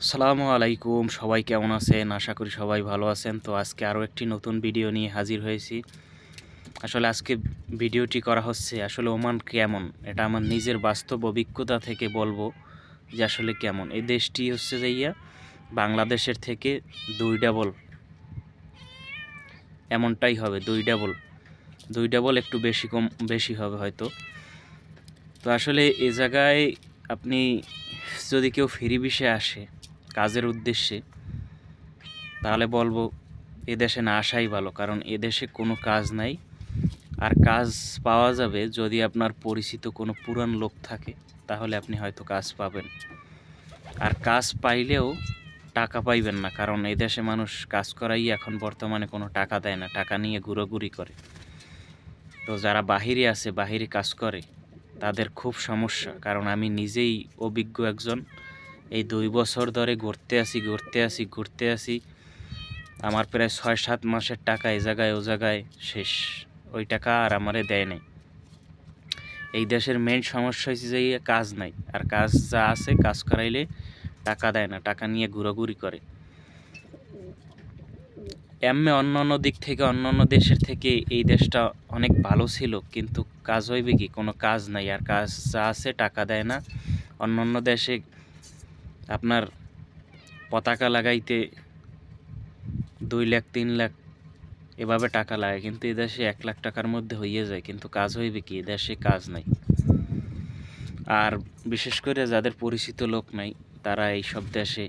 আসসালামু আলাইকুম, সবাই কেমন আছেন? আশা করি সবাই ভালো আছেন। তো আজকে আরও একটি নতুন ভিডিও নিয়ে হাজির হয়েছি। আসলে আজকে ভিডিওটি করা হচ্ছে আসলে ওমান কেমন, এটা আমার নিজের বাস্তব অভিজ্ঞতা থেকে বলবো যে আসলে কেমন। এই দেশটি হচ্ছে যাইয়া বাংলাদেশের থেকে 2 ডাবল, এমনটাই হবে 2 ডাবল একটু বেশি কম বেশি হবে হয়তো। তো আসলে এ জায়গায় আপনি যদি কেউ ফ্রি ভিসায় আসে কাজের উদ্দেশ্যে, তাহলে বলবো এদেশে না আসাই ভালো, কারণ এদেশে কোনো কাজ নাই। আর কাজ পাওয়া যাবে যদি আপনার পরিচিত কোনো পুরান লোক থাকে, তাহলে আপনি হয়তো কাজ পাবেন। আর কাজ পাইলেও টাকা পাইবেন না, কারণ এদেশে মানুষ কাজ করাই এখন বর্তমানে কোনো টাকা দেয় না, টাকা নিয়ে ঘুরোঘুরি করে। তো যারা বাহিরে আছে, বাহিরে কাজ করে, তাদের খুব সমস্যা। কারণ আমি নিজেই অভিজ্ঞ একজন। এই 2 বছর ধরে ঘুরতে আসি। আমার প্রায় 6-7 মাসের টাকা এ জায়গায় ও জায়গায় শেষ। ওই টাকা আর আমারে দেয় নাই। এই দেশের মেইন সমস্যা হয়েছে যে কাজ নাই। আর কাজ যা আছে, কাজ করাইলে টাকা দেয় না, টাকা নিয়ে ঘোরাঘুরি করে। এমনি অন্যান্য দিক থেকে, অন্যান্য দেশের থেকে এই দেশটা অনেক ভালো ছিল, কিন্তু কাজ হইবে কি? কোনো কাজ নাই। আর কাজ যা আছে টাকা দেয় না। অন্যান্য দেশে আপনার পতাকা লাগাইতে 2 লাখ 3 লাখ এভাবে টাকা লাগে, কিন্তু এদেশে 1 লাখ টাকার মধ্যে হইয়ে যায়। কিন্তু কাজ হইবে কি? এদেশে কাজ নাই। আর বিশেষ করে যাদের পরিচিত লোক নাই, তারা এইসব দেশে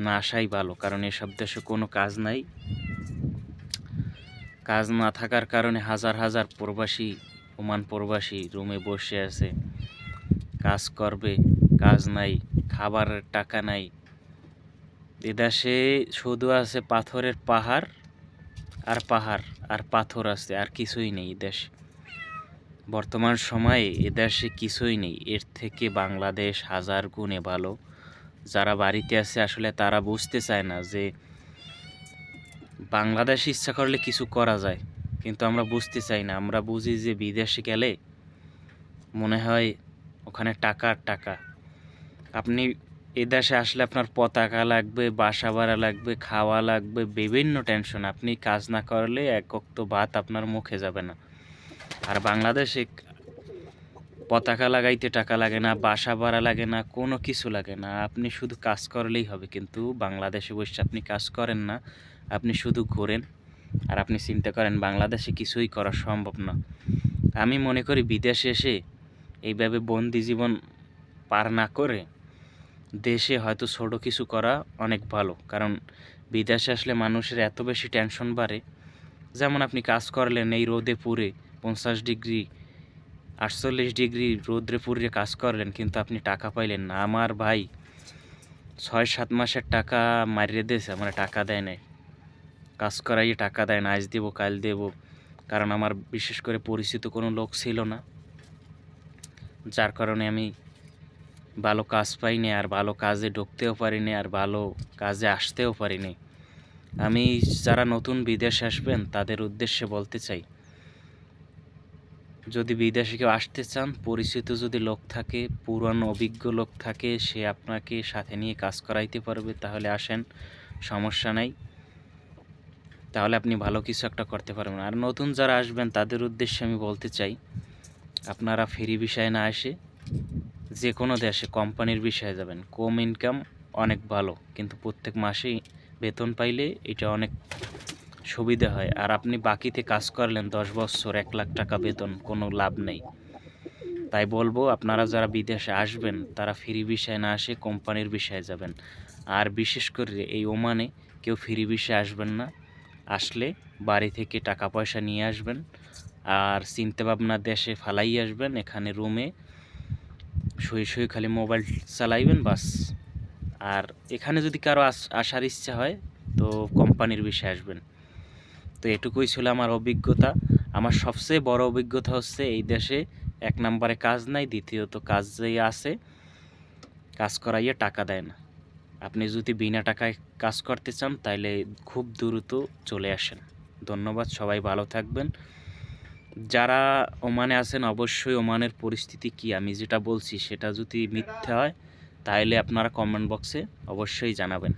না আসাই ভালো, কারণ এসব দেশে কোনো কাজ নাই। কাজ না থাকার কারণে হাজার হাজার প্রবাসী, ওমান প্রবাসী রুমে বসে আছে। কাজ করবে, কাজ নাই, খাবারের টাকা নাই। এদেশে শুধু আছে পাথরের পাহাড় আর পাথর আছে, আর কিছুই নেই এদেশে। বর্তমান সময়ে এদেশে কিছুই নেই। এর থেকে বাংলাদেশ হাজার গুণে ভালো। যারা বাড়িতে আছে আসলে তারা বুঝতে চায় না যে বাংলাদেশে ইচ্ছা করলে কিছু করা যায়, কিন্তু আমরা বুঝতে চাই না। আমরা বুঝি যে বিদেশে গেলে মনে হয় ওখানে টাকা আর টাকা। আপনি এ দেশে আসলে আপনার পতাকা লাগবে, বাসা ভাড়া লাগবে, খাওয়া লাগবে, বিভিন্ন টেনশন। আপনি কাজ না করলে এক ওক্ত ভাত আপনার মুখে যাবে না। আর বাংলাদেশে পতাকা লাগাইতে টাকা লাগে না, বাসা ভাড়া লাগে না, কোনো কিছু লাগে না। আপনি শুধু কাজ করলেই হবে। কিন্তু বাংলাদেশে বসে আপনি কাজ করেন না, আপনি শুধু ঘোরেন। আর আপনি চিন্তা করেন বাংলাদেশে কিছুই করা সম্ভব না। আমি মনে করি বিদেশে এসে এইভাবে বন্দি জীবন পার না করে দেশে হয়তো ছোট কিছু করা অনেক ভালো। কারণ বিদেশে আসলে মানুষের এত বেশি টেনশন বাড়ে। যেমন আপনি কাজ করলেন এই রোদে পুড়ে, 50 ডিগ্রি 48 ডিগ্রি রোদ্রে পুড়ে কাজ করলেন, কিন্তু আপনি টাকা পাইলেন না। আমার ভাই 6-7 মাসের টাকা মারিয়ে দিয়েছে, আমার টাকা দেয় নাই। কাজ করাই টাকা দেয় না, আজ দেবো কাল দেবো। কারণ আমার বিশেষ করে পরিচিত কোনো লোক ছিল না, যার কারণে আমি ভালো কাজ পাইনি, আর ভালো কাজে ঢুকতেও পারিনি, আর ভালো কাজে আসতেও পারিনি। আমি যারা নতুন বিদেশে আসবেন তাদের উদ্দেশ্যে বলতে চাই, যদি বিদেশে কেউ আসতে চান, পরিচিত যদি লোক থাকে, পুরানো অভিজ্ঞ লোক থাকে, সে আপনাকে সাথে নিয়ে কাজ করাইতে পারবে, তাহলে আসেন, সমস্যা নাই। তাহলে আপনি ভালো কিছু একটা করতে পারবেন। আর নতুন যারা আসবেন তাদের উদ্দেশ্যে আমি বলতে চাই, আপনারা ফ্রি ভিসায় না এসে যে কোনো দেশে কোম্পানির ভিসায় যাবেন। কম ইনকাম, অনেক ভালো, কিন্তু প্রত্যেক মাসেই বেতন পাইলে এটা অনেক সুবিধা হয়। আর আপনি বাকিতে কাজ করলেন 10 বছর 1 লাখ টাকা বেতন, কোনো লাভ নেই। তাই বলবো আপনারা যারা বিদেশে আসবেন তারা ফ্রি ভিসায় না আসে কোম্পানির ভিসায় যাবেন। আর বিশেষ করে এই ওমানে কেউ ফ্রি ভিসায় আসবেন না। আসলে বাড়ি থেকে টাকা পয়সা নিয়ে আসবেন, আর চিন্তা ভাবনা দেশে ফালাই আসবেন। এখানে রুমে শুয়ে শুয়ে খালি মোবাইল চালাইবেন, বাস। আর এখানে যদি কারো আসার ইচ্ছা হয় তো কোম্পানির বিষয়ে আসবেন। তো এটুকুই ছিল আমার অভিজ্ঞতা। আমার সবচেয়ে বড় অভিজ্ঞতা হচ্ছে এই দেশে 1 নম্বরে কাজ নাই, দ্বিতীয়ত কাজ যে আছে কাজ করাইয়ে টাকা দেয় না। আপনি যদি বিনা টাকায় কাজ করতে চান তাইলে খুব দ্রুত চলে আসেন। ধন্যবাদ, সবাই ভালো থাকবেন। যারা ওমানে আছেন অবশ্যই ওমানের পরিস্থিতি কি আমি যেটা বলছি সেটা যদি মিথ্যা হয় তাহলে আপনারা কমেন্ট বক্সে অবশ্যই জানাবেন।